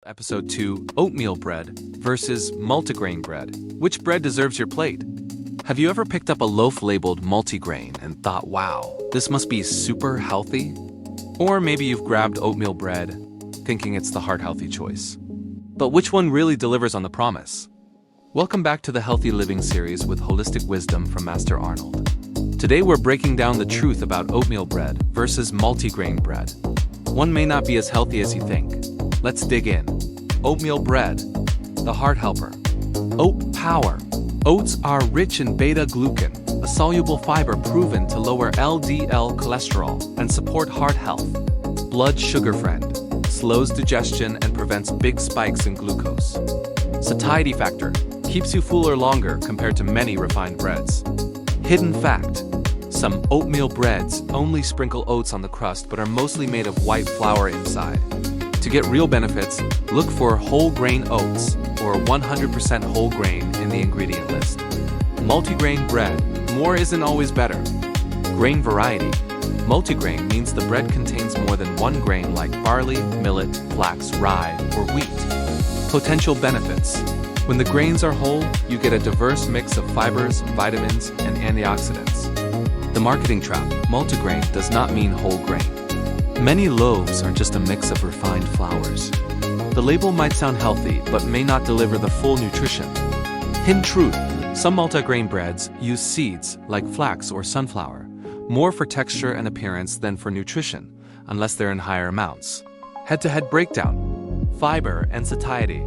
Episode 2, Oatmeal bread versus multigrain bread. Which bread deserves your plate? Have you ever picked up a loaf labeled multigrain and thought, wow, this must be super healthy? Or maybe you've grabbed oatmeal bread, thinking it's the heart-healthy choice. But which one really delivers on the promise? Welcome back to the Healthy Living series with holistic wisdom from Master Arnold. Today we're breaking down the truth about oatmeal bread versus multigrain bread. One may not be as healthy as you think. Let's dig in. Oatmeal bread, the heart helper. Oat power. Oats are rich in beta-glucan, a soluble fiber proven to lower LDL cholesterol and support heart health. Blood sugar friend. Slows digestion and prevents big spikes in glucose. Satiety factor. Keeps you fuller longer compared to many refined breads. Hidden fact. Some oatmeal breads only sprinkle oats on the crust but are mostly made of white flour inside. To get real benefits, look for whole grain oats or 100% whole grain in the ingredient list. Multigrain bread. More isn't always better. Grain variety. Multigrain means the bread contains more than one grain like barley, millet, flax, rye, or wheat. Potential benefits. When the grains are whole, you get a diverse mix of fibers, vitamins, and antioxidants. The marketing trap. Multigrain does not mean whole grain. Many loaves are just a mix of refined flours. The label might sound healthy, but may not deliver the full nutrition. Hidden truth. Some multigrain breads use seeds, like flax or sunflower, more for texture and appearance than for nutrition, unless they're in higher amounts. Head-to-head breakdown. Fiber and satiety.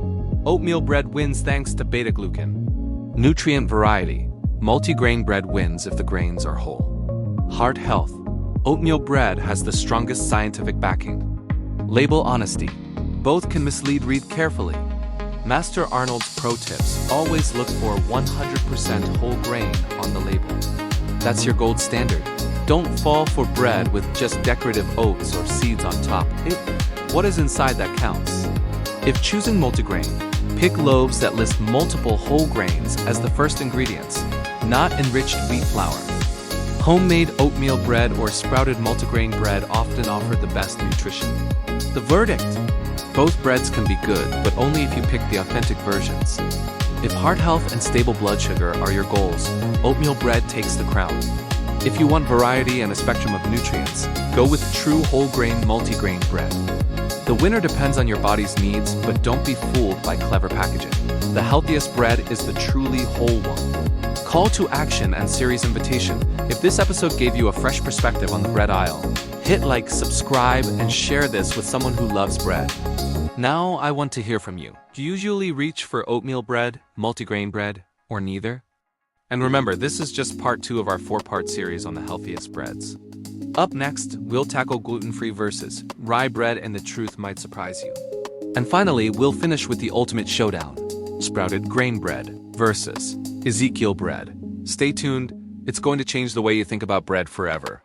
Oatmeal bread wins thanks to beta-glucan. Nutrient variety. Multigrain bread wins if the grains are whole. Heart health. Oatmeal bread has the strongest scientific backing. Label honesty. Both can mislead. Read carefully. Master Arnold's pro tips. Always look for 100% whole grain on the label. That's your gold standard. Don't fall for bread with just decorative oats or seeds on top. What is inside that counts. If choosing multigrain, pick loaves that list multiple whole grains as the first ingredients, not enriched wheat flour. Homemade oatmeal bread or sprouted multigrain bread often offer the best nutrition. The verdict. Both breads can be good, but only if you pick the authentic versions. If heart health and stable blood sugar are your goals, oatmeal bread takes the crown. If you want variety and a spectrum of nutrients, go with true whole grain multigrain bread. The winner depends on your body's needs, but don't be fooled by clever packaging. The healthiest bread is the truly whole one. Call to action and series invitation. If this episode gave you a fresh perspective on the bread aisle, hit like, subscribe, and share this with someone who loves bread. Now I want to hear from you. Do you usually reach for oatmeal bread, multigrain bread, or neither? And remember, this is just part 2 of our 4-part series on the healthiest breads. Up next, we'll tackle gluten-free versus rye bread, and the truth might surprise you. And finally, we'll finish with the ultimate showdown, sprouted grain bread versus Ezekiel bread. Stay tuned, it's going to change the way you think about bread forever.